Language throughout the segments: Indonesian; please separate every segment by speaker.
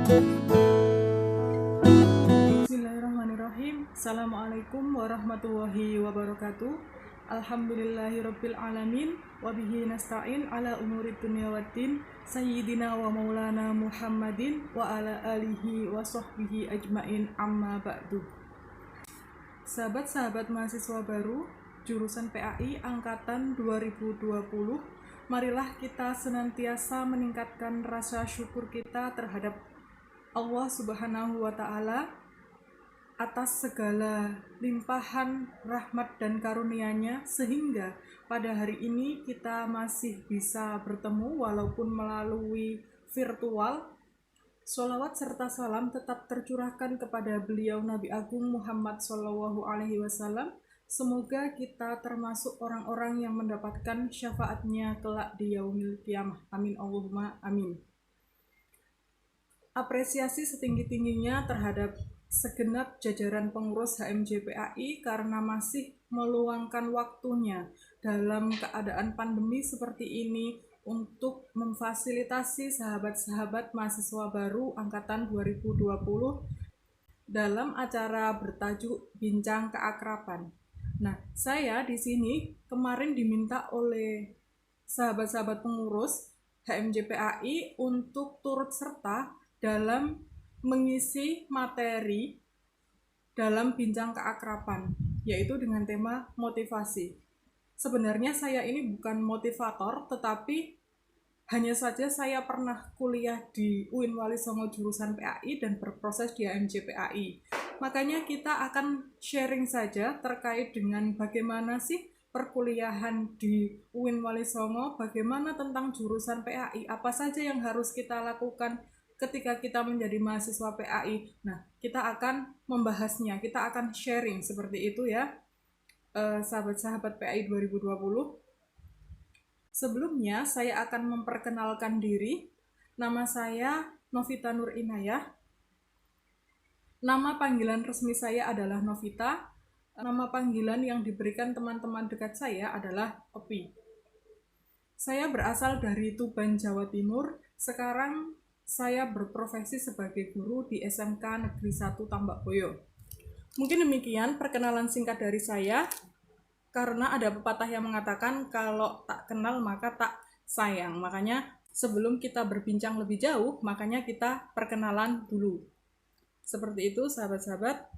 Speaker 1: Bismillahirrahmanirrahim. Assalamualaikum warahmatullahi wabarakatuh. Alhamdulillahirabbil alamin wa bihi nasta'in ala umurid dunya waddin. Sayyidina wa maulana Muhammadin wa ala alihi wa sahbihi ajmain, amma ba'du. Sahabat-sahabat mahasiswa baru jurusan PAI angkatan 2020, marilah kita senantiasa meningkatkan rasa syukur kita terhadap Allah Subhanahu wa Ta'ala atas segala limpahan rahmat dan karunia-Nya, sehingga pada hari ini kita masih bisa bertemu walaupun melalui virtual. Sholawat serta salam tetap tercurahkan kepada beliau Nabi Agung Muhammad SAW. Semoga kita termasuk orang-orang yang mendapatkan syafaatnya kelak di yaumil qiyamah. Amin Allahumma amin. Apresiasi setinggi-tingginya terhadap segenap jajaran pengurus HMJ PAI karena masih meluangkan waktunya dalam keadaan pandemi seperti ini untuk memfasilitasi sahabat-sahabat mahasiswa baru angkatan 2020 dalam acara bertajuk Bincang Keakraban. Nah, saya di sini kemarin diminta oleh sahabat-sahabat pengurus HMJ PAI untuk turut serta dalam mengisi materi dalam Bincang Keakraban, yaitu dengan tema motivasi. Sebenarnya saya ini bukan motivator, tetapi hanya saja saya pernah kuliah di UIN Wali Songo jurusan PAI dan berproses di HMJ PAI. Makanya kita akan sharing saja terkait dengan bagaimana sih perkuliahan di UIN Wali Songo, bagaimana tentang jurusan PAI, apa saja yang harus kita lakukan ketika kita menjadi mahasiswa PAI. Nah, kita akan membahasnya, kita akan sharing seperti itu ya, sahabat-sahabat PAI 2020. Sebelumnya, saya akan memperkenalkan diri. Nama saya Novita Nur Inayah. Nama panggilan resmi saya adalah Novita. Nama panggilan yang diberikan teman-teman dekat saya adalah Opi. Saya berasal dari Tuban, Jawa Timur. Sekarang saya berprofesi sebagai guru di SMK Negeri 1 Tambakboyo. Mungkin demikian perkenalan singkat dari saya, karena ada pepatah yang mengatakan kalau tak kenal maka tak sayang. Makanya sebelum kita berbincang lebih jauh, makanya kita perkenalan dulu. Seperti itu sahabat-sahabat.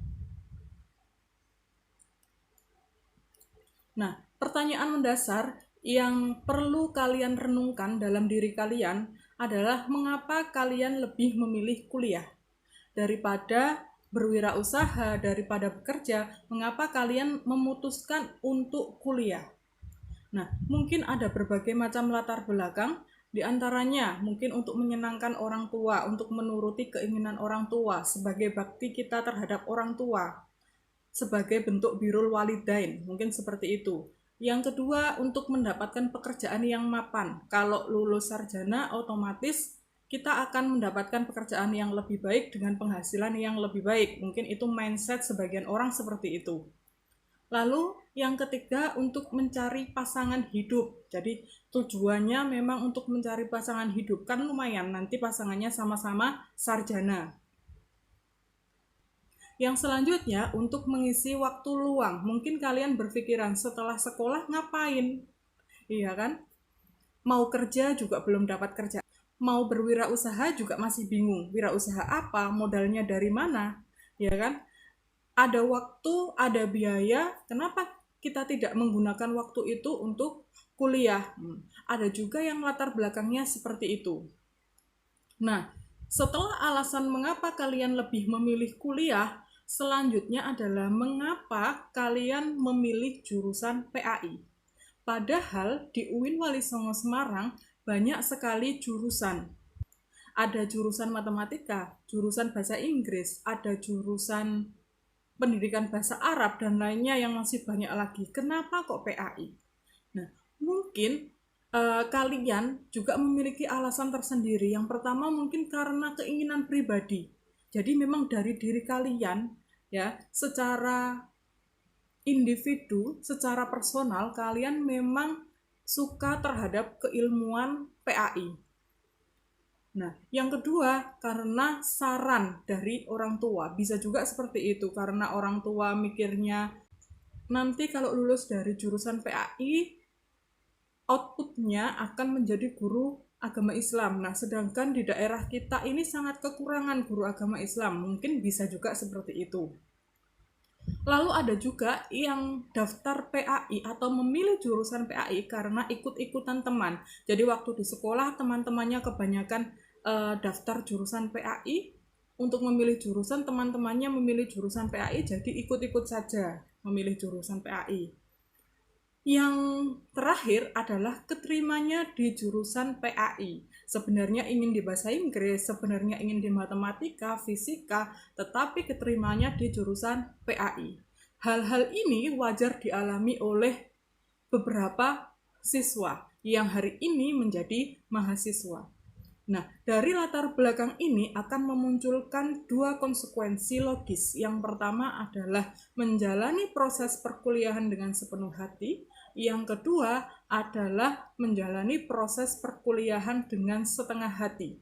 Speaker 1: Nah, pertanyaan mendasar yang perlu kalian renungkan dalam diri kalian adalah mengapa kalian lebih memilih kuliah daripada berwirausaha, daripada bekerja. Mengapa kalian memutuskan untuk kuliah? Nah, mungkin ada berbagai macam latar belakang, di antaranya mungkin untuk menyenangkan orang tua, untuk menuruti keinginan orang tua, sebagai bakti kita terhadap orang tua, sebagai bentuk birrul walidain, mungkin seperti itu. Yang kedua, untuk mendapatkan pekerjaan yang mapan. Kalau lulus sarjana, otomatis kita akan mendapatkan pekerjaan yang lebih baik dengan penghasilan yang lebih baik. Mungkin itu mindset sebagian orang seperti itu. Lalu yang ketiga, untuk mencari pasangan hidup. Jadi tujuannya memang untuk mencari pasangan hidup. Kan lumayan, nanti pasangannya sama-sama sarjana. Yang selanjutnya, untuk mengisi waktu luang. Mungkin kalian berpikiran setelah sekolah ngapain? Iya kan? Mau kerja juga belum dapat kerja. Mau berwirausaha juga masih bingung. Wirausaha apa? Modalnya dari mana? Ya kan? Ada waktu, ada biaya. Kenapa kita tidak menggunakan waktu itu untuk kuliah? Ada juga yang latar belakangnya seperti itu. Nah, setelah alasan mengapa kalian lebih memilih kuliah, selanjutnya adalah mengapa kalian memilih jurusan PAI. Padahal di UIN Wali Songo Semarang banyak sekali jurusan. Ada jurusan matematika, jurusan bahasa Inggris, ada jurusan pendidikan bahasa Arab, dan lainnya yang masih banyak lagi. Kenapa kok PAI? Nah, mungkin kalian juga memiliki alasan tersendiri. Yang pertama mungkin karena keinginan pribadi. Jadi memang dari diri kalian, ya, secara individu, secara personal, kalian memang suka terhadap keilmuan PAI. Nah, yang kedua, karena saran dari orang tua. Bisa juga seperti itu, karena orang tua mikirnya nanti kalau lulus dari jurusan PAI, outputnya akan menjadi guru agama Islam. Nah, sedangkan di daerah kita ini sangat kekurangan guru agama Islam. Mungkin bisa juga seperti itu. Lalu ada juga yang daftar PAI atau memilih jurusan PAI karena ikut-ikutan teman. Jadi waktu di sekolah teman-temannya kebanyakan daftar jurusan PAI, untuk memilih jurusan teman-temannya memilih jurusan PAI, jadi ikut-ikut saja memilih jurusan PAI. Yang terakhir adalah keterimanya di jurusan PAI. Sebenarnya ingin di bahasa Inggris, sebenarnya ingin di matematika, fisika, tetapi keterimanya di jurusan PAI. Hal-hal ini wajar dialami oleh beberapa siswa yang hari ini menjadi mahasiswa. Nah, dari latar belakang ini akan memunculkan dua konsekuensi logis. Yang pertama adalah menjalani proses perkuliahan dengan sepenuh hati. Yang kedua adalah menjalani proses perkuliahan dengan setengah hati.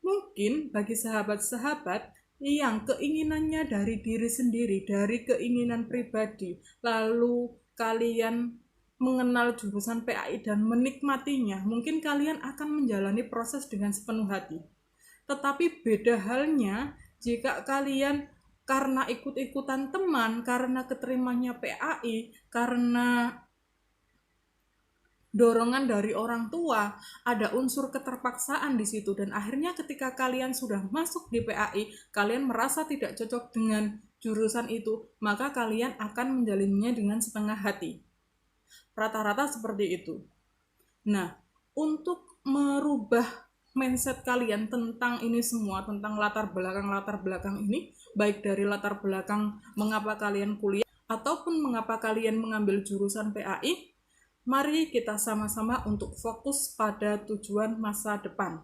Speaker 1: Mungkin bagi sahabat-sahabat yang keinginannya dari diri sendiri, dari keinginan pribadi, lalu kalian mengenal jurusan PAI dan menikmatinya, mungkin kalian akan menjalani proses dengan sepenuh hati. Tetapi beda halnya jika kalian karena ikut-ikutan teman, karena keterimanya PAI, karena dorongan dari orang tua, ada unsur keterpaksaan di situ, dan akhirnya ketika kalian sudah masuk di PAI, kalian merasa tidak cocok dengan jurusan itu, maka kalian akan menjalinnya dengan setengah hati. Rata-rata seperti itu. Nah, untuk merubah mindset kalian tentang ini semua, tentang latar belakang ini, baik dari latar belakang mengapa kalian kuliah ataupun mengapa kalian mengambil jurusan PAI, mari kita sama-sama untuk fokus pada tujuan masa depan.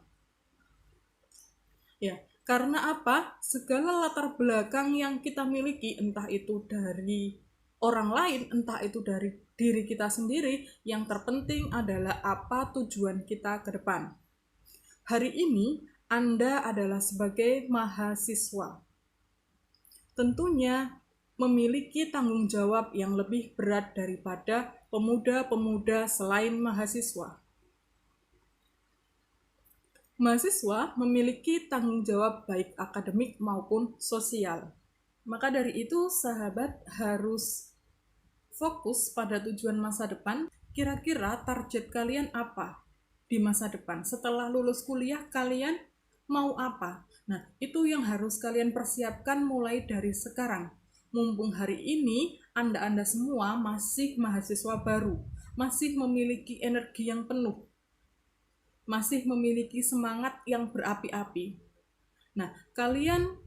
Speaker 1: Ya, karena apa? Segala latar belakang yang kita miliki, entah itu dari orang lain, entah itu dari diri kita sendiri, yang terpenting adalah apa tujuan kita ke depan. Hari ini Anda adalah sebagai mahasiswa. Tentunya memiliki tanggung jawab yang lebih berat daripada pemuda-pemuda selain mahasiswa. Mahasiswa memiliki tanggung jawab baik akademik maupun sosial. Maka dari itu, sahabat harus fokus pada tujuan masa depan. Kira-kira target kalian apa di masa depan? Setelah lulus kuliah, kalian mau apa? Nah, itu yang harus kalian persiapkan mulai dari sekarang. Mumpung hari ini Anda semua masih mahasiswa baru, masih memiliki energi yang penuh, masih memiliki semangat yang berapi-api. Nah, kalian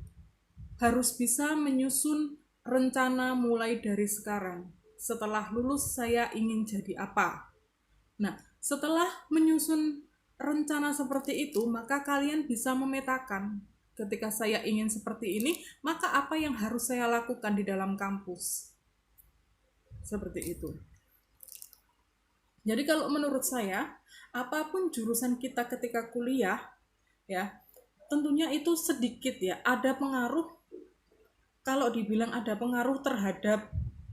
Speaker 1: harus bisa menyusun rencana mulai dari sekarang. Setelah lulus saya ingin jadi apa? Nah, setelah menyusun rencana seperti itu, maka kalian bisa memetakan ketika saya ingin seperti ini, maka apa yang harus saya lakukan di dalam kampus. Seperti itu. Jadi kalau menurut saya, apapun jurusan kita ketika kuliah, ya, tentunya itu sedikit ya, ada pengaruh. Kalau dibilang ada pengaruh terhadap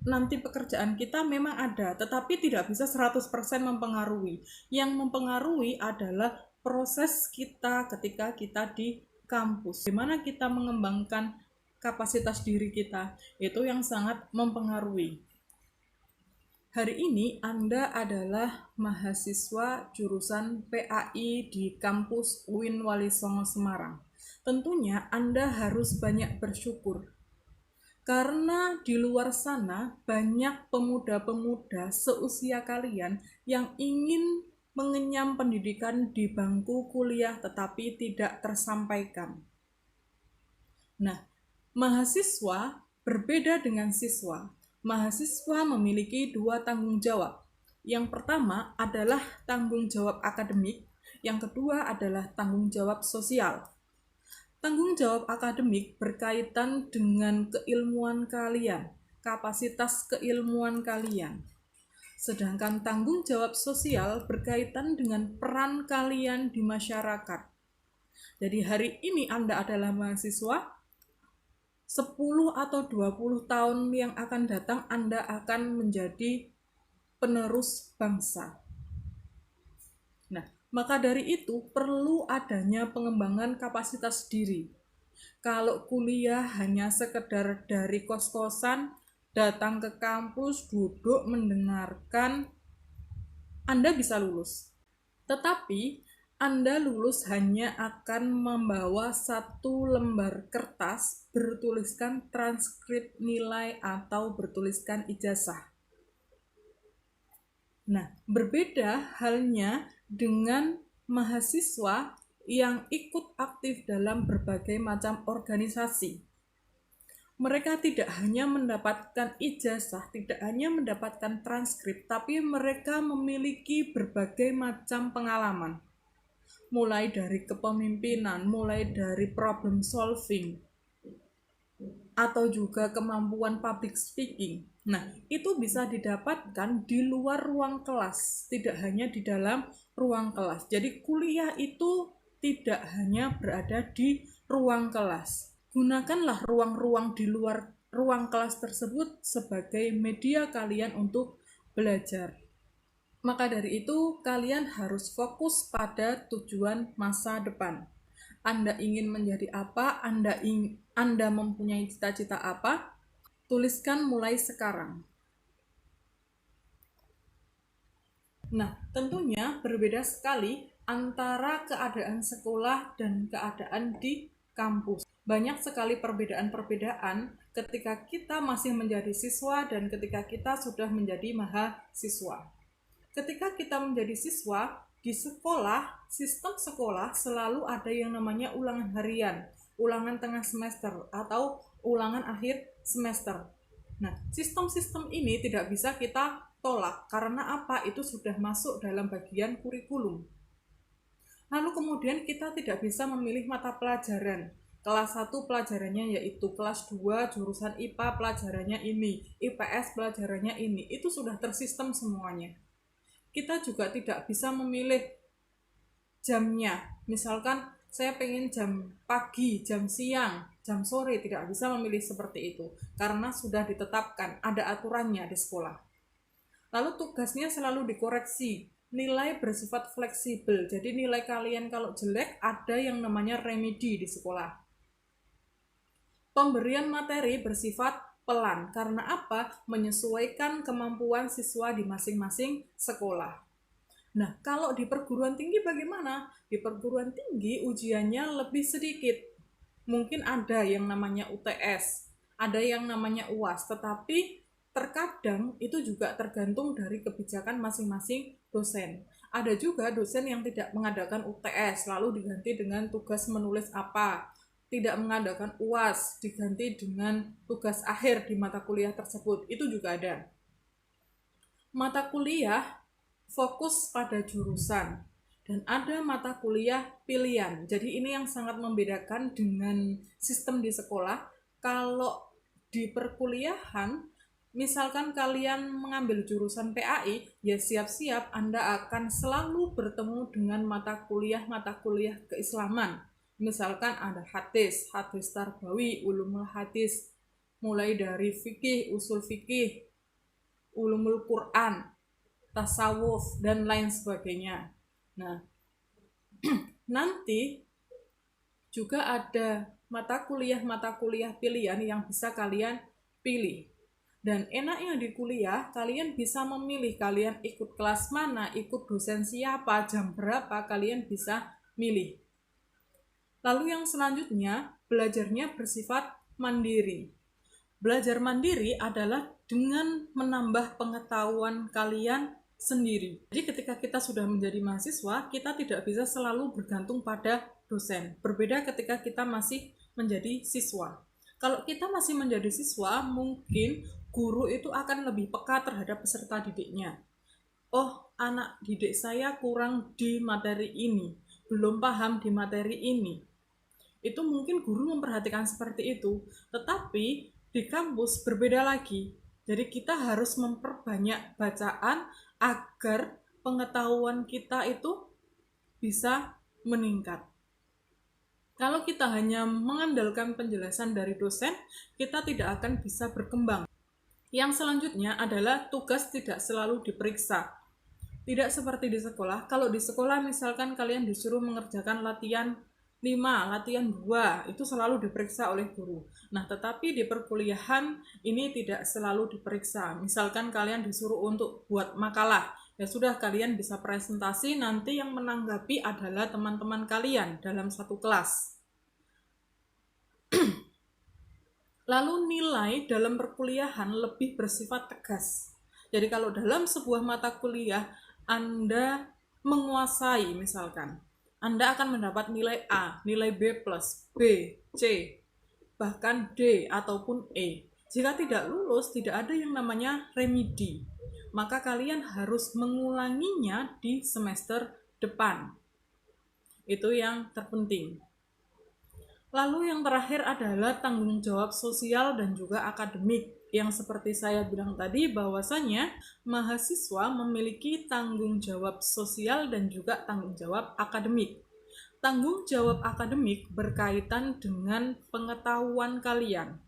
Speaker 1: nanti pekerjaan kita memang ada, tetapi tidak bisa 100% mempengaruhi. Yang mempengaruhi adalah proses kita ketika kita di kampus. Bagaimana kita mengembangkan kapasitas diri kita, itu yang sangat mempengaruhi. Hari ini Anda adalah mahasiswa jurusan PAI di kampus UIN Wali Songo Semarang. Tentunya Anda harus banyak bersyukur. Karena di luar sana banyak pemuda-pemuda seusia kalian yang ingin mengenyam pendidikan di bangku kuliah tetapi tidak tersampaikan. Nah, mahasiswa berbeda dengan siswa. Mahasiswa memiliki dua tanggung jawab. Yang pertama adalah tanggung jawab akademik, yang kedua adalah tanggung jawab sosial. Tanggung jawab akademik berkaitan dengan keilmuan kalian, kapasitas keilmuan kalian. Sedangkan tanggung jawab sosial berkaitan dengan peran kalian di masyarakat. Jadi hari ini Anda adalah mahasiswa, 10 atau 20 tahun yang akan datang Anda akan menjadi penerus bangsa. Nah, maka dari itu perlu adanya pengembangan kapasitas diri. Kalau kuliah hanya sekedar dari kos-kosan, datang ke kampus, duduk, mendengarkan, Anda bisa lulus. Tetapi Anda lulus hanya akan membawa satu lembar kertas bertuliskan transkrip nilai atau bertuliskan ijazah. Nah, berbeda halnya dengan mahasiswa yang ikut aktif dalam berbagai macam organisasi. Mereka tidak hanya mendapatkan ijazah, tidak hanya mendapatkan transkrip, tapi mereka memiliki berbagai macam pengalaman. Mulai dari kepemimpinan, mulai dari problem solving, atau juga kemampuan public speaking. Nah, itu bisa didapatkan di luar ruang kelas, tidak hanya di dalam ruang kelas. Jadi kuliah itu tidak hanya berada di ruang kelas. Gunakanlah ruang-ruang di luar ruang kelas tersebut sebagai media kalian untuk belajar. Maka dari itu, kalian harus fokus pada tujuan masa depan. Anda ingin menjadi apa? Anda mempunyai cita-cita apa? Tuliskan mulai sekarang. Nah, tentunya berbeda sekali antara keadaan sekolah dan keadaan di kampus. Banyak sekali perbedaan-perbedaan ketika kita masih menjadi siswa dan ketika kita sudah menjadi mahasiswa. Ketika kita menjadi siswa, di sekolah, sistem sekolah selalu ada yang namanya ulangan harian, ulangan tengah semester, atau ulangan akhir semester. Nah, sistem-sistem ini tidak bisa kita tolak, karena apa? Itu sudah masuk dalam bagian kurikulum. Lalu kemudian kita tidak bisa memilih mata pelajaran. Kelas 1 pelajarannya yaitu, kelas 2 jurusan IPA pelajarannya ini, IPS pelajarannya ini. Itu sudah tersistem semuanya. Kita juga tidak bisa memilih jamnya. Misalkan saya pengen jam pagi, jam siang, jam sore, tidak bisa memilih seperti itu karena sudah ditetapkan, ada aturannya di sekolah. Lalu tugasnya selalu dikoreksi, nilai bersifat fleksibel. Jadi nilai kalian kalau jelek ada yang namanya remedi di sekolah. Pemberian materi bersifat pelan. Karena apa? Menyesuaikan kemampuan siswa di masing-masing sekolah. Nah, kalau di perguruan tinggi bagaimana? Di perguruan tinggi ujiannya lebih sedikit. Mungkin ada yang namanya UTS, ada yang namanya UAS, tetapi terkadang itu juga tergantung dari kebijakan masing-masing dosen. Ada juga dosen yang tidak mengadakan UTS, lalu diganti dengan tugas menulis apa. Tidak mengadakan UAS, diganti dengan tugas akhir di mata kuliah tersebut. Itu juga ada. Mata kuliah fokus pada jurusan, dan ada mata kuliah pilihan. Jadi ini yang sangat membedakan dengan sistem di sekolah. Kalau di perkuliahan, misalkan kalian mengambil jurusan PAI, ya siap-siap Anda akan selalu bertemu dengan mata kuliah keislaman. Misalkan ada hadis tarbawi, ulumul hadis, mulai dari fikih, usul fikih, ulumul Quran, tasawuf, dan lain sebagainya. Nah, nanti juga ada mata kuliah pilihan yang bisa kalian pilih. Dan enaknya di kuliah, kalian bisa memilih kalian ikut kelas mana, ikut dosen siapa, jam berapa, kalian bisa milih. Lalu yang selanjutnya, belajarnya bersifat mandiri. Belajar mandiri adalah dengan menambah pengetahuan kalian sendiri. Jadi ketika kita sudah menjadi mahasiswa, kita tidak bisa selalu bergantung pada dosen. Berbeda ketika kita masih menjadi siswa. Kalau kita masih menjadi siswa, mungkin guru itu akan lebih peka terhadap peserta didiknya. Oh, anak didik saya kurang di materi ini, belum paham di materi ini. Itu mungkin guru memperhatikan seperti itu, tetapi di kampus berbeda lagi. Jadi kita harus memperbanyak bacaan agar pengetahuan kita itu bisa meningkat. Kalau kita hanya mengandalkan penjelasan dari dosen, kita tidak akan bisa berkembang. Yang selanjutnya adalah tugas tidak selalu diperiksa. Tidak seperti di sekolah. Kalau di sekolah misalkan kalian disuruh mengerjakan latihan 5, latihan 2, itu selalu diperiksa oleh guru. Nah, tetapi di perkuliahan ini tidak selalu diperiksa. Misalkan kalian disuruh untuk buat makalah, ya sudah, kalian bisa presentasi, nanti yang menanggapi adalah teman-teman kalian dalam satu kelas. Lalu nilai dalam perkuliahan lebih bersifat tegas. Jadi kalau dalam sebuah mata kuliah Anda menguasai, misalkan Anda akan mendapat nilai A, nilai B+, B, C, bahkan D ataupun E. Jika tidak lulus, tidak ada yang namanya remedi. Maka kalian harus mengulanginya di semester depan. Itu yang terpenting. Lalu yang terakhir adalah tanggung jawab sosial dan juga akademik. Yang seperti saya bilang tadi, bahwasanya mahasiswa memiliki tanggung jawab sosial dan juga tanggung jawab akademik. Tanggung jawab akademik berkaitan dengan pengetahuan kalian,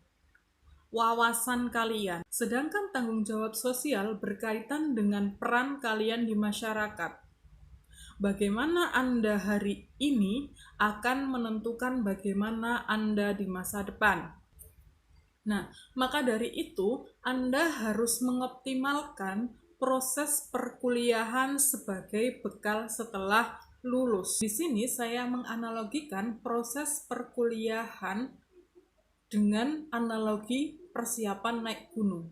Speaker 1: wawasan kalian. Sedangkan tanggung jawab sosial berkaitan dengan peran kalian di masyarakat. Bagaimana Anda hari ini akan menentukan bagaimana Anda di masa depan. Nah, maka dari itu Anda harus mengoptimalkan proses perkuliahan sebagai bekal setelah lulus. Di sini saya menganalogikan proses perkuliahan dengan analogi persiapan naik gunung.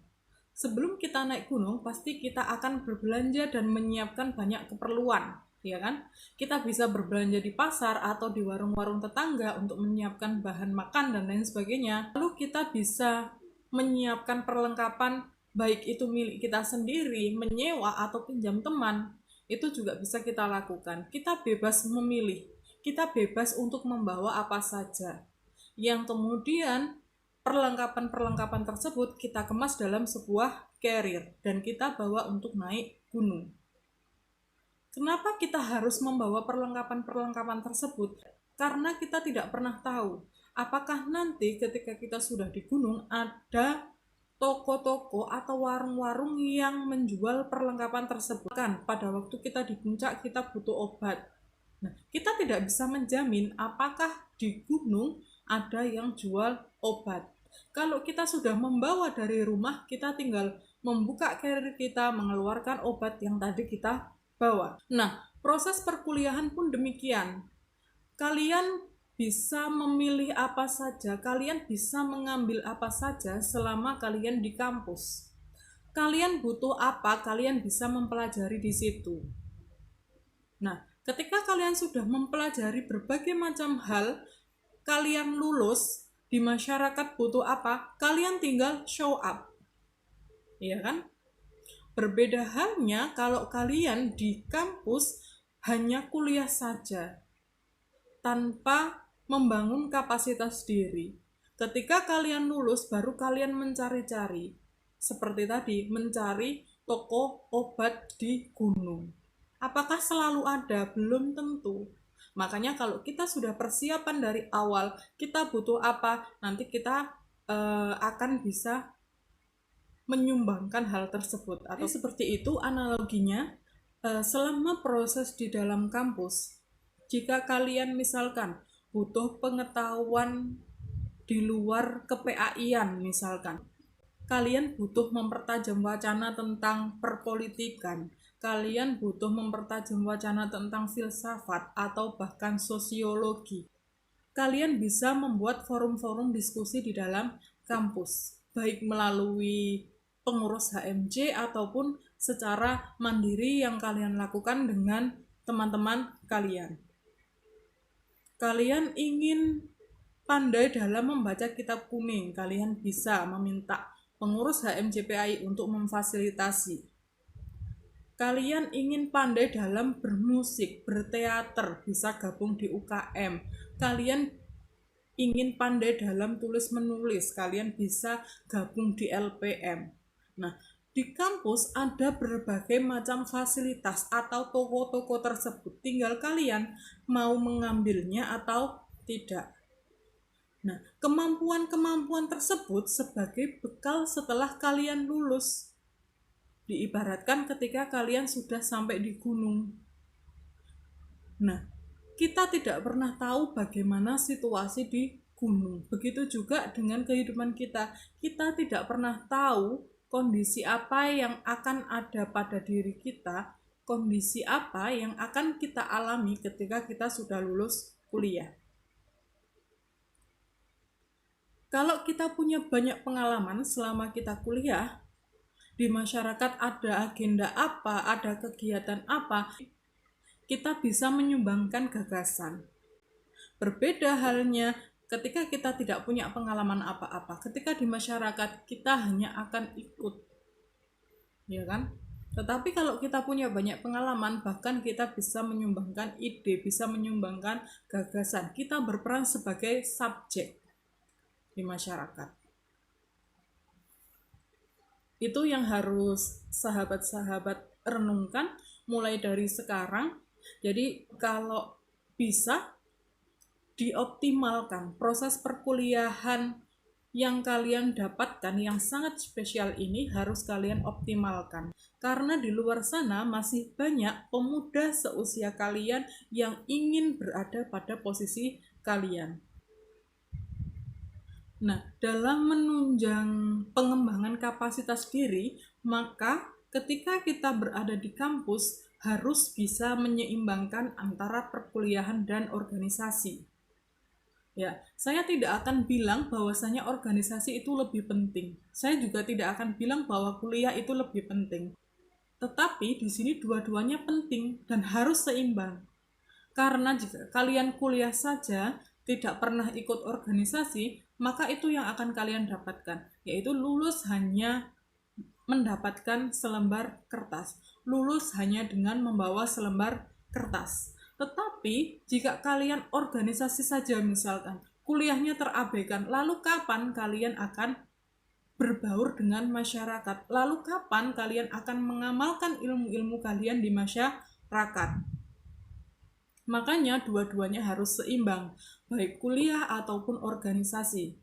Speaker 1: Sebelum kita naik gunung, pasti kita akan berbelanja dan menyiapkan banyak keperluan, ya kan? Kita bisa berbelanja di pasar atau di warung-warung tetangga untuk menyiapkan bahan makan dan lain sebagainya. Lalu kita bisa menyiapkan perlengkapan, baik itu milik kita sendiri, menyewa atau pinjam teman. Itu juga bisa kita lakukan. Kita bebas memilih, kita bebas untuk membawa apa saja. Yang kemudian perlengkapan-perlengkapan tersebut kita kemas dalam sebuah carrier dan kita bawa untuk naik gunung. Kenapa kita harus membawa perlengkapan-perlengkapan tersebut? Karena kita tidak pernah tahu apakah nanti ketika kita sudah di gunung ada toko-toko atau warung-warung yang menjual perlengkapan tersebut. Kan pada waktu kita di puncak kita butuh obat. Nah, kita tidak bisa menjamin apakah di gunung ada yang jual obat. Kalau kita sudah membawa dari rumah, kita tinggal membuka carrier kita, mengeluarkan obat yang tadi kita bawa. Nah, proses perkuliahan pun demikian. Kalian bisa memilih apa saja, kalian bisa mengambil apa saja selama kalian di kampus. Kalian butuh apa, kalian bisa mempelajari di situ. Nah, ketika kalian sudah mempelajari berbagai macam hal, kalian lulus, di masyarakat butuh apa, kalian tinggal show up. Iya kan? Berbeda halnya kalau kalian di kampus hanya kuliah saja, tanpa membangun kapasitas diri. Ketika kalian lulus, baru kalian mencari-cari. Seperti tadi, mencari toko obat di gunung. Apakah selalu ada? Belum tentu. Makanya kalau kita sudah persiapan dari awal, kita butuh apa, nanti kita akan bisa menyumbangkan hal tersebut. Atau seperti itu analoginya, selama proses di dalam kampus, jika kalian misalkan butuh pengetahuan di luar ke-PAI-an misalkan, kalian butuh mempertajam wacana tentang perpolitikan, kalian butuh mempertajam wacana tentang filsafat atau bahkan sosiologi, kalian bisa membuat forum-forum diskusi di dalam kampus, baik melalui pengurus HMJ ataupun secara mandiri yang kalian lakukan dengan teman-teman kalian. Kalian ingin pandai dalam membaca kitab kuning, kalian bisa meminta pengurus HMJPAI untuk memfasilitasi. Kalian ingin pandai dalam bermusik, berteater, bisa gabung di UKM. Kalian ingin pandai dalam tulis-menulis, kalian bisa gabung di LPM. Nah, di kampus ada berbagai macam fasilitas atau toko-toko tersebut. Tinggal kalian mau mengambilnya atau Tidak. Nah, kemampuan-kemampuan tersebut sebagai bekal setelah kalian lulus. Diibaratkan ketika kalian sudah sampai di gunung. Nah, kita tidak pernah tahu bagaimana situasi di gunung. Begitu juga dengan kehidupan kita. Kita tidak pernah tahu kondisi apa yang akan ada pada diri kita, kondisi apa yang akan kita alami ketika kita sudah lulus kuliah. Kalau kita punya banyak pengalaman selama kita kuliah, di masyarakat ada agenda apa, ada kegiatan apa, kita bisa menyumbangkan gagasan. Berbeda halnya ketika kita tidak punya pengalaman apa-apa, ketika di masyarakat kita hanya akan ikut, ya kan? Tetapi kalau kita punya banyak pengalaman, bahkan kita bisa menyumbangkan ide, bisa menyumbangkan gagasan. Kita berperan sebagai subjek di masyarakat. Itu yang harus sahabat-sahabat renungkan mulai dari sekarang. Jadi kalau bisa dioptimalkan proses perkuliahan yang kalian dapatkan yang sangat spesial ini harus kalian optimalkan. Karena di luar sana masih banyak pemuda seusia kalian yang ingin berada pada posisi kalian. Nah, dalam menunjang pengembangan kapasitas diri, maka ketika kita berada di kampus harus bisa menyeimbangkan antara perkuliahan dan organisasi. Ya, saya tidak akan bilang bahwasanya organisasi itu lebih penting. Saya juga tidak akan bilang bahwa kuliah itu lebih penting. Tetapi di sini dua-duanya penting dan harus seimbang. Karena jika kalian kuliah saja tidak pernah ikut organisasi, maka itu yang akan kalian dapatkan, yaitu lulus hanya mendapatkan selembar kertas. Lulus hanya dengan membawa selembar kertas. Tetapi jika kalian organisasi saja misalkan, kuliahnya terabaikan, lalu kapan kalian akan berbaur dengan masyarakat? Lalu kapan kalian akan mengamalkan ilmu-ilmu kalian di masyarakat? Makanya dua-duanya harus seimbang, baik kuliah ataupun organisasi.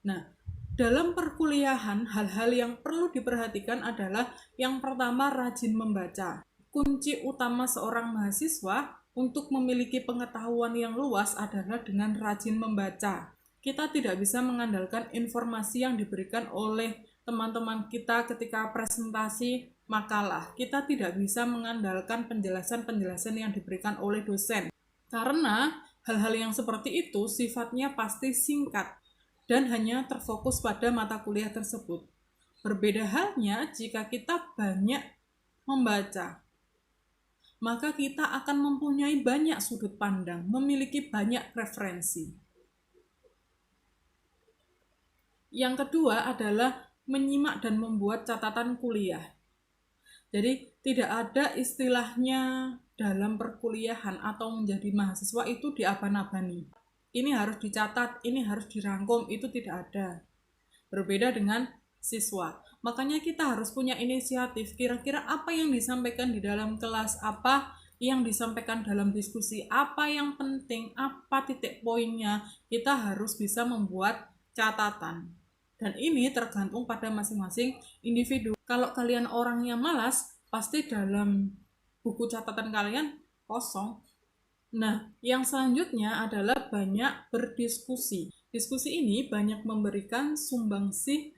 Speaker 1: Nah, dalam perkuliahan, hal-hal yang perlu diperhatikan adalah yang pertama, rajin membaca. Kunci utama seorang mahasiswa untuk memiliki pengetahuan yang luas adalah dengan rajin membaca. Kita tidak bisa mengandalkan informasi yang diberikan oleh teman-teman kita ketika presentasi makalah. Kita tidak bisa mengandalkan penjelasan-penjelasan yang diberikan oleh dosen. Karena hal-hal yang seperti itu sifatnya pasti singkat dan hanya terfokus pada mata kuliah tersebut. Berbeda halnya jika kita banyak membaca, maka kita akan mempunyai banyak sudut pandang, memiliki banyak referensi. Yang kedua adalah menyimak dan membuat catatan kuliah. Jadi tidak ada istilahnya dalam perkuliahan atau menjadi mahasiswa itu diaban-abani. Ini harus dicatat, ini harus dirangkum, itu tidak ada. Berbeda dengan siswa. Makanya kita harus punya inisiatif, kira-kira apa yang disampaikan di dalam kelas, apa yang disampaikan dalam diskusi, apa yang penting, apa titik poinnya, kita harus bisa membuat catatan. Dan ini tergantung pada masing-masing individu. Kalau kalian orangnya malas, pasti dalam buku catatan kalian kosong. Nah, yang selanjutnya adalah banyak berdiskusi. Diskusi ini banyak memberikan sumbangsih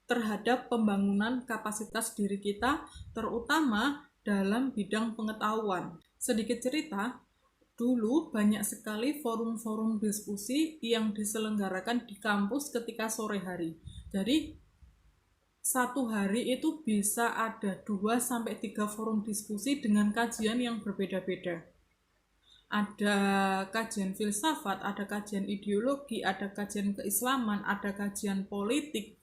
Speaker 1: terhadap pembangunan kapasitas diri kita, terutama dalam bidang pengetahuan. Sedikit cerita, dulu banyak sekali forum-forum diskusi yang diselenggarakan di kampus ketika sore hari. Jadi, satu hari itu bisa ada 2-3 forum diskusi dengan kajian yang berbeda-beda. Ada kajian filsafat, ada kajian ideologi, ada kajian keislaman, ada kajian politik,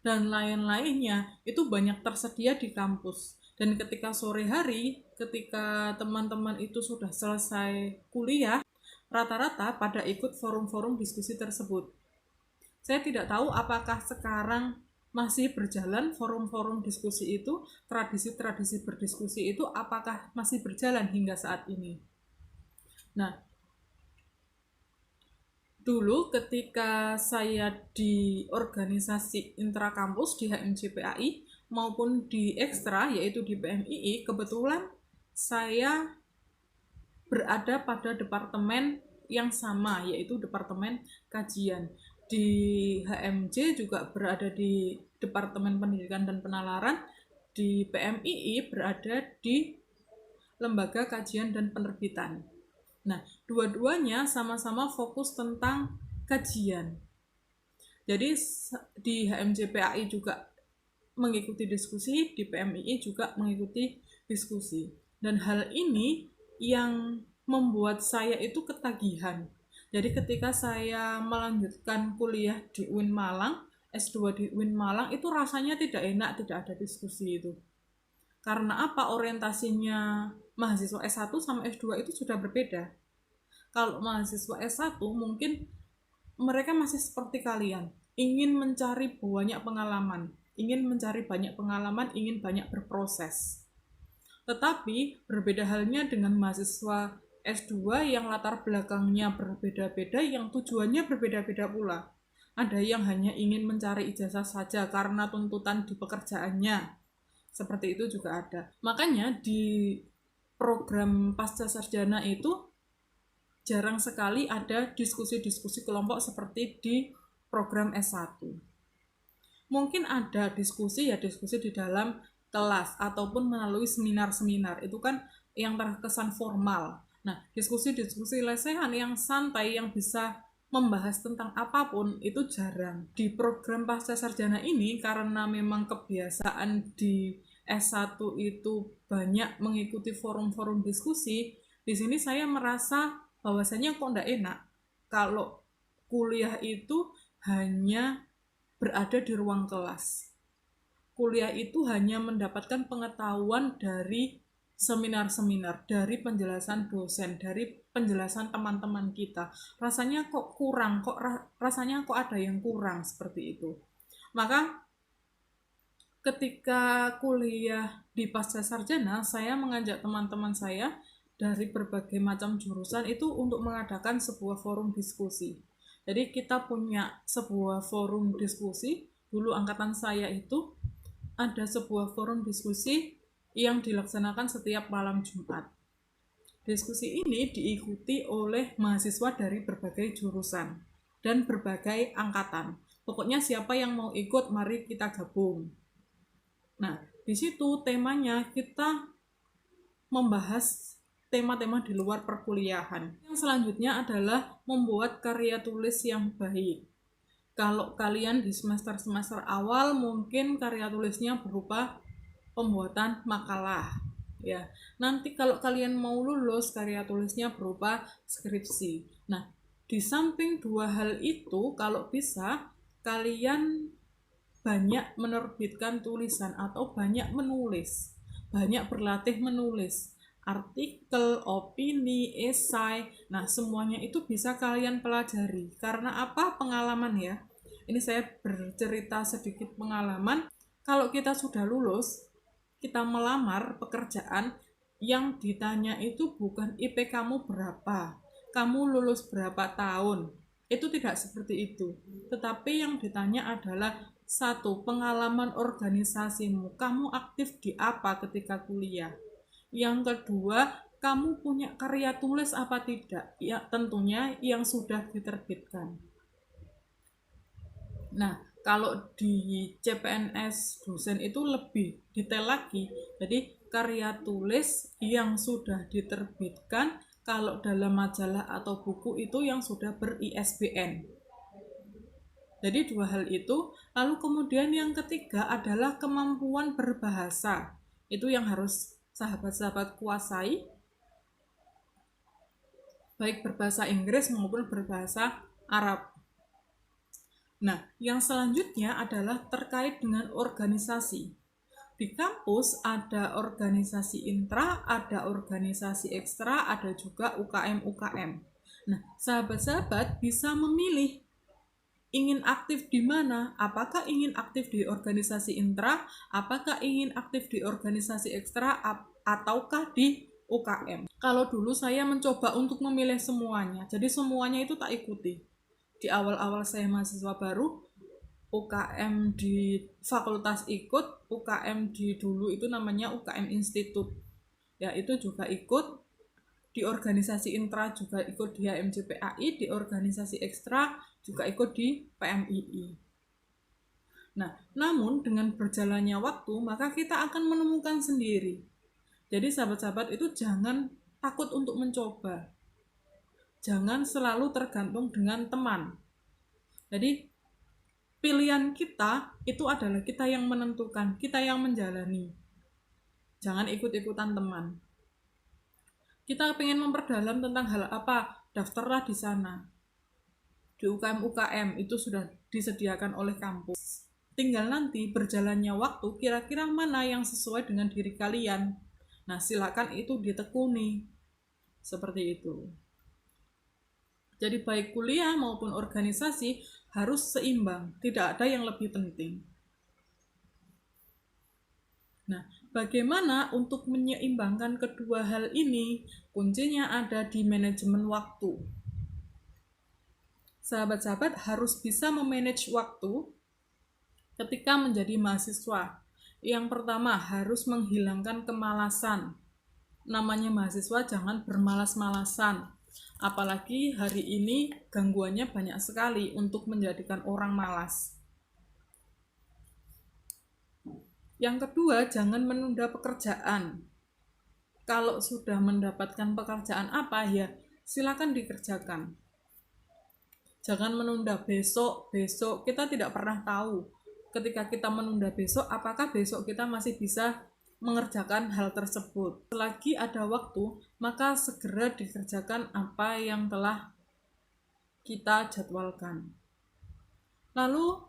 Speaker 1: dan lain-lainnya. Itu banyak tersedia di kampus. Dan ketika sore hari, ketika teman-teman itu sudah selesai kuliah, rata-rata pada ikut forum-forum diskusi tersebut. Saya tidak tahu apakah sekarang masih berjalan forum-forum diskusi itu, tradisi-tradisi berdiskusi itu apakah masih berjalan hingga saat ini. Nah, Dulu ketika saya di organisasi intrakampus di HMJPAI maupun di ekstra yaitu di PMII, kebetulan saya berada pada departemen yang sama yaitu departemen kajian. Di HMJ juga berada di Departemen Pendidikan dan Penalaran, di PMII berada di Lembaga Kajian dan Penerbitan. Nah, dua-duanya sama-sama fokus tentang kajian. Jadi di HMJPAI juga mengikuti diskusi, di PMII juga mengikuti diskusi. Dan hal ini yang membuat saya itu ketagihan. Jadi ketika saya melanjutkan kuliah di UIN Malang, S2 di UIN Malang, itu rasanya tidak enak, tidak ada diskusi itu. Karena apa? Orientasinya mahasiswa S1 sama S2 itu sudah berbeda. Kalau mahasiswa S1 mungkin mereka masih seperti kalian, ingin mencari banyak pengalaman, ingin banyak berproses. Tetapi berbeda halnya dengan mahasiswa S2 yang latar belakangnya berbeda-beda, yang tujuannya berbeda-beda pula. Ada yang hanya ingin mencari ijazah saja karena tuntutan di pekerjaannya. Seperti itu juga ada. Makanya di program pasca sarjana itu jarang sekali ada diskusi-diskusi kelompok seperti di program S1. Mungkin ada diskusi di dalam kelas ataupun melalui seminar-seminar. Itu kan yang terkesan formal. Nah, diskusi-diskusi lesehan yang santai yang bisa membahas tentang apapun itu jarang. Di program pasca sarjana ini karena memang kebiasaan di S1 itu banyak mengikuti forum-forum diskusi, di sini saya merasa bahwasanya kok enggak enak kalau kuliah itu hanya berada di ruang kelas. Kuliah itu hanya mendapatkan pengetahuan dari seminar-seminar, dari penjelasan dosen, dari penjelasan teman-teman kita. Rasanya kok kurang, rasanya kok ada yang kurang seperti itu. Maka ketika kuliah di pasca sarjana, saya mengajak teman-teman saya dari berbagai macam jurusan itu untuk mengadakan sebuah forum diskusi. Jadi kita punya sebuah forum diskusi. Dulu angkatan saya itu ada sebuah forum diskusi yang dilaksanakan setiap malam Jumat. Diskusi ini diikuti oleh mahasiswa dari berbagai jurusan dan berbagai angkatan. Pokoknya siapa yang mau ikut, mari kita gabung. Nah, di situ temanya kita membahas tema-tema di luar perkuliahan. Yang selanjutnya adalah membuat karya tulis yang baik. Kalau kalian di semester-semester awal mungkin karya tulisnya berupa pembuatan makalah. Ya, nanti kalau kalian mau lulus karya tulisnya berupa skripsi. Nah, di samping dua hal itu kalau bisa kalian banyak menerbitkan tulisan atau banyak menulis, banyak berlatih menulis artikel, opini, esai. Nah, semuanya itu bisa kalian pelajari. Karena apa? Pengalaman ya. Ini saya bercerita sedikit pengalaman. Kalau kita sudah lulus, kita melamar pekerjaan, yang ditanya itu bukan IP kamu berapa, kamu lulus berapa tahun. Itu tidak seperti itu. Tetapi yang ditanya adalah satu, pengalaman organisasimu. Kamu aktif di apa ketika kuliah? Yang kedua, kamu punya karya tulis apa tidak? Ya, tentunya yang sudah diterbitkan. Nah, kalau di CPNS dosen itu lebih detail lagi. Jadi, karya tulis yang sudah diterbitkan, kalau dalam majalah atau buku itu yang sudah ber-ISBN. Jadi dua hal itu. Lalu kemudian yang ketiga adalah kemampuan berbahasa. Itu yang harus sahabat-sahabat kuasai, baik berbahasa Inggris maupun berbahasa Arab. Nah, yang selanjutnya adalah terkait dengan organisasi. Di kampus ada organisasi intra, ada organisasi ekstra, ada juga UKM-UKM. Nah, sahabat-sahabat bisa memilih ingin aktif di mana? Apakah ingin aktif di organisasi intra? Apakah ingin aktif di organisasi ekstra? Ataukah di UKM? Kalau dulu saya mencoba untuk memilih semuanya, jadi semuanya itu tak ikuti. di awal-awal saya mahasiswa baru, UKM di fakultas ikut, UKM di dulu itu namanya UKM Institut. Ya, itu juga ikut, di organisasi intra juga ikut di HMJPAI, di organisasi ekstra juga ikut di PMII. Nah, namun dengan berjalannya waktu, maka kita akan menemukan sendiri. Jadi sahabat-sahabat itu jangan takut untuk mencoba. Jangan selalu tergantung dengan teman. Jadi pilihan kita itu adalah kita yang menentukan, kita yang menjalani. Jangan ikut-ikutan teman. Kita ingin memperdalam tentang hal apa, daftarlah di sana. Di UKM-UKM itu sudah disediakan oleh kampus. Tinggal nanti berjalannya waktu, kira-kira mana yang sesuai dengan diri kalian. Nah, silakan itu ditekuni. Seperti itu. Jadi baik kuliah maupun organisasi harus seimbang, tidak ada yang lebih penting. Nah, bagaimana untuk menyeimbangkan kedua hal ini? Kuncinya ada di manajemen waktu. Sahabat-sahabat harus bisa memanage waktu ketika menjadi mahasiswa. Yang pertama, harus menghilangkan kemalasan. Namanya mahasiswa, jangan bermalas-malasan. Apalagi hari ini gangguannya banyak sekali untuk menjadikan orang malas. Yang kedua, jangan menunda pekerjaan. Kalau sudah mendapatkan pekerjaan apa, ya silakan dikerjakan. Jangan menunda besok. Kita tidak pernah tahu ketika kita menunda besok, apakah besok kita masih bisa mengerjakan hal tersebut. Selagi ada waktu, maka segera dikerjakan apa yang telah kita jadwalkan. Lalu,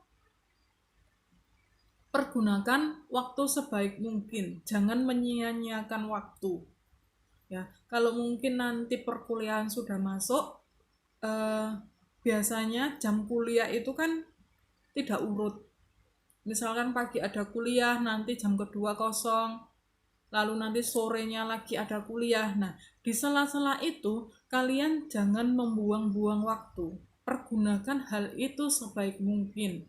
Speaker 1: pergunakan waktu sebaik mungkin. Jangan menyia-nyiakan waktu. Ya, kalau mungkin nanti perkuliahan sudah masuk, biasanya jam kuliah itu kan tidak urut. Misalkan pagi ada kuliah, nanti jam kedua kosong, lalu nanti sorenya lagi ada kuliah. Nah, di sela-sela itu, kalian jangan membuang-buang waktu. Pergunakan hal itu sebaik mungkin.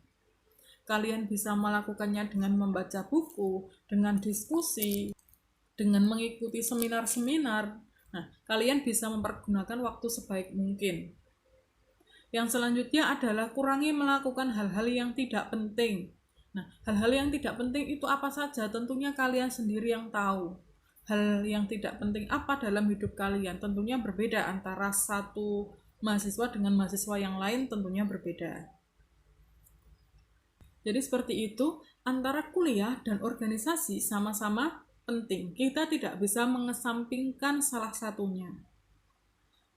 Speaker 1: Kalian bisa melakukannya dengan membaca buku, dengan diskusi, dengan mengikuti seminar-seminar. Nah, kalian bisa mempergunakan waktu sebaik mungkin. Yang selanjutnya adalah kurangi melakukan hal-hal yang tidak penting. Nah, hal-hal yang tidak penting itu apa saja? Tentunya kalian sendiri yang tahu. Hal yang tidak penting apa dalam hidup kalian? Tentunya berbeda antara satu mahasiswa dengan mahasiswa yang lain, tentunya berbeda. Jadi seperti itu, antara kuliah dan organisasi sama-sama penting. Kita tidak bisa mengesampingkan salah satunya.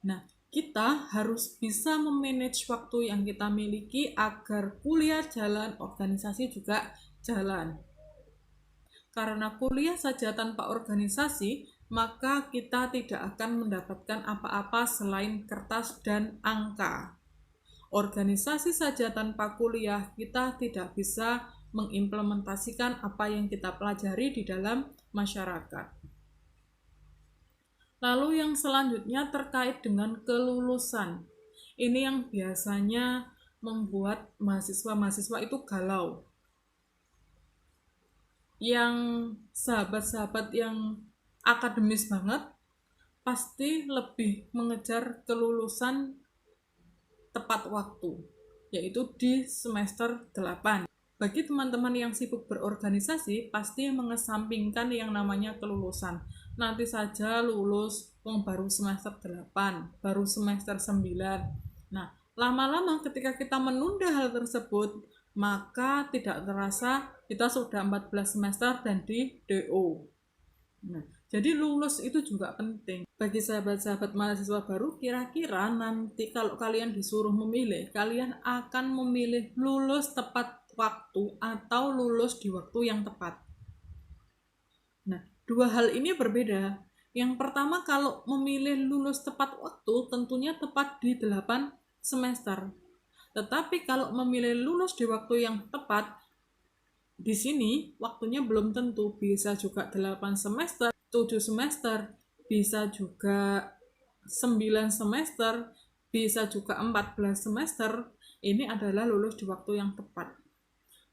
Speaker 1: Nah, kita harus bisa memanage waktu yang kita miliki agar kuliah jalan, organisasi juga jalan. Karena kuliah saja tanpa organisasi, maka kita tidak akan mendapatkan apa-apa selain kertas dan angka. Organisasi saja tanpa kuliah, kita tidak bisa mengimplementasikan apa yang kita pelajari di dalam masyarakat. Lalu yang selanjutnya terkait dengan kelulusan. Ini yang biasanya membuat mahasiswa-mahasiswa itu galau. Yang sahabat-sahabat yang akademis banget, pasti lebih mengejar kelulusan tepat waktu, yaitu di semester 8. Bagi teman-teman yang sibuk berorganisasi, pasti mengesampingkan yang namanya kelulusan. Nanti saja lulus, baru semester 8, baru semester 9. Nah, lama-lama ketika kita menunda hal tersebut, maka tidak terasa kita sudah 14 semester dan di DO. Nah, jadi lulus itu juga penting. Bagi sahabat-sahabat mahasiswa baru, kira-kira nanti kalau kalian disuruh memilih, kalian akan memilih lulus tepat waktu atau lulus di waktu yang tepat. Nah, dua hal ini berbeda. Yang pertama, kalau memilih lulus tepat waktu, tentunya tepat di 8 semester. Tetapi kalau memilih lulus di waktu yang tepat, di sini waktunya belum tentu, bisa juga 8 semester, 7 semester, bisa juga 9 semester, bisa juga 14 semester. Ini adalah lulus di waktu yang tepat.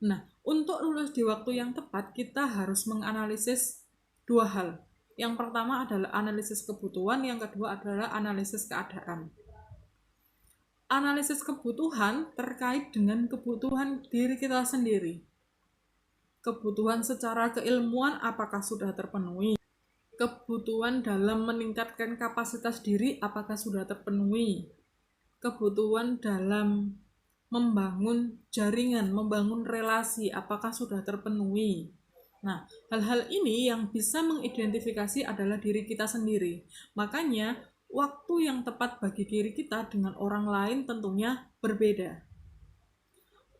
Speaker 1: Nah, untuk lulus di waktu yang tepat, kita harus menganalisis dua hal. Yang pertama adalah analisis kebutuhan, yang kedua adalah analisis keadaan. Analisis kebutuhan terkait dengan kebutuhan diri kita sendiri. Kebutuhan secara keilmuan apakah sudah terpenuhi? Kebutuhan dalam meningkatkan kapasitas diri apakah sudah terpenuhi? Kebutuhan dalam membangun jaringan, membangun relasi, apakah sudah terpenuhi? Nah, hal-hal ini yang bisa mengidentifikasi adalah diri kita sendiri. Makanya, waktu yang tepat bagi diri kita dengan orang lain tentunya berbeda.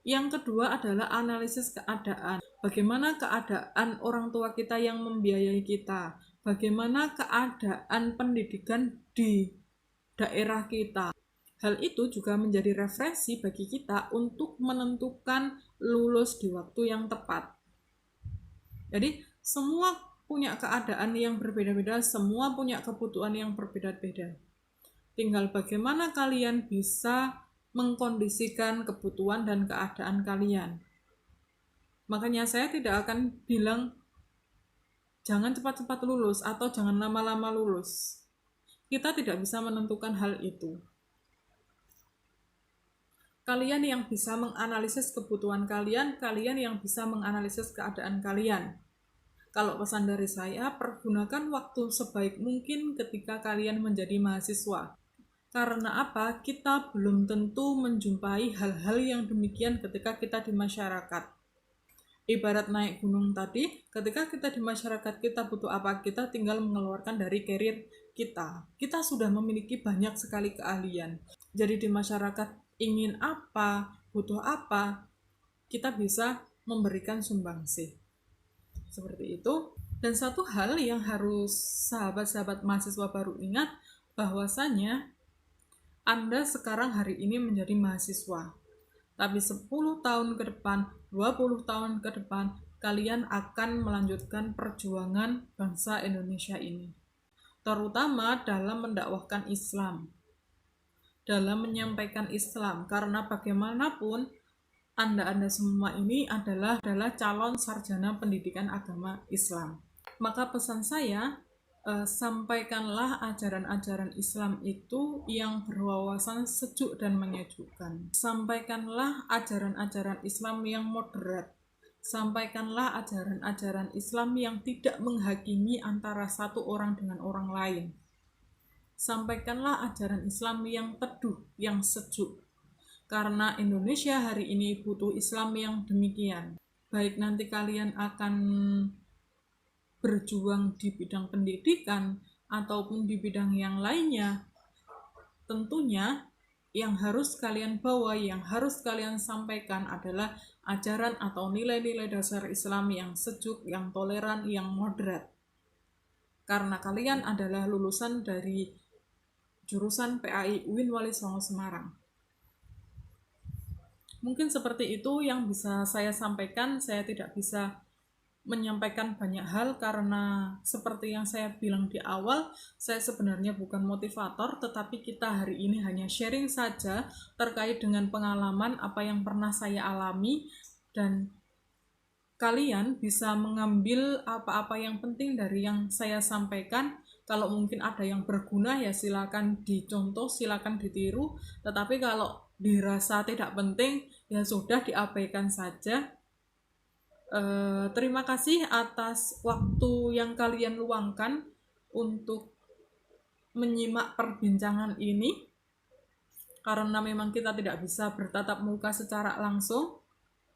Speaker 1: Yang kedua adalah analisis keadaan. Bagaimana keadaan orang tua kita yang membiayai kita? Bagaimana keadaan pendidikan di daerah kita? Hal itu juga menjadi referensi bagi kita untuk menentukan lulus di waktu yang tepat. Jadi, semua punya keadaan yang berbeda-beda, semua punya kebutuhan yang berbeda-beda. Tinggal bagaimana kalian bisa mengkondisikan kebutuhan dan keadaan kalian. Makanya saya tidak akan bilang jangan cepat-cepat lulus atau jangan lama-lama lulus. Kita tidak bisa menentukan hal itu. Kalian yang bisa menganalisis kebutuhan kalian, kalian yang bisa menganalisis keadaan kalian. Kalau pesan dari saya, pergunakan waktu sebaik mungkin ketika kalian menjadi mahasiswa. Karena apa? Kita belum tentu menjumpai hal-hal yang demikian ketika kita di masyarakat. Ibarat naik gunung tadi, ketika kita di masyarakat kita butuh apa? Kita tinggal mengeluarkan dari karir kita. Kita sudah memiliki banyak sekali keahlian. Jadi di masyarakat ingin apa, butuh apa, kita bisa memberikan sumbangsih. Seperti itu. Dan satu hal yang harus sahabat-sahabat mahasiswa baru ingat, bahwasanya Anda sekarang hari ini menjadi mahasiswa. Tapi 10 tahun ke depan, 20 tahun ke depan, kalian akan melanjutkan perjuangan bangsa Indonesia ini. Terutama dalam mendakwahkan Islam. Dalam menyampaikan Islam, karena bagaimanapun Anda semua ini adalah calon sarjana pendidikan agama Islam. Maka pesan saya, sampaikanlah ajaran-ajaran Islam itu yang berwawasan sejuk dan menyejukkan. Sampaikanlah ajaran-ajaran Islam yang moderat. Sampaikanlah ajaran-ajaran Islam yang tidak menghakimi antara satu orang dengan orang lain. Sampaikanlah ajaran Islam yang teduh, yang sejuk. Karena Indonesia hari ini butuh Islam yang demikian. Baik nanti kalian akan berjuang di bidang pendidikan ataupun di bidang yang lainnya, tentunya yang harus kalian bawa, yang harus kalian sampaikan adalah ajaran atau nilai-nilai dasar Islam yang sejuk, yang toleran, yang moderat. Karena kalian adalah lulusan dari jurusan PAI UIN Wali Songo Semarang. Mungkin seperti itu yang bisa saya sampaikan. Saya tidak bisa menyampaikan banyak hal karena seperti yang saya bilang di awal, saya sebenarnya bukan motivator, tetapi kita hari ini hanya sharing saja terkait dengan pengalaman apa yang pernah saya alami, dan kalian bisa mengambil apa-apa yang penting dari yang saya sampaikan. Kalau mungkin ada yang berguna ya silakan dicontoh, silakan ditiru, tetapi kalau dirasa tidak penting ya sudah diabaikan saja. Terima kasih atas waktu yang kalian luangkan untuk menyimak perbincangan ini, karena memang kita tidak bisa bertatap muka secara langsung.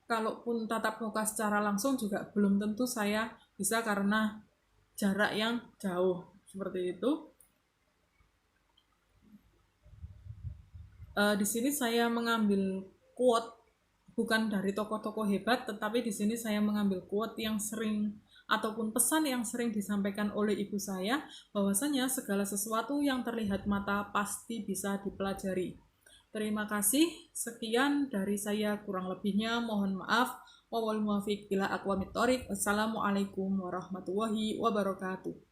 Speaker 1: Kalaupun tatap muka secara langsung juga belum tentu saya bisa karena jarak yang jauh. Seperti itu. Di sini saya mengambil quote bukan dari tokoh-tokoh hebat, tetapi di sini saya mengambil quote yang sering ataupun pesan yang sering disampaikan oleh ibu saya, bahwasanya segala sesuatu yang terlihat mata pasti bisa dipelajari. Terima kasih. Sekian dari saya, kurang lebihnya mohon maaf. Wal muwaffiq ila aqwamit thoriq. Wassalamualaikum warahmatullahi wabarakatuh.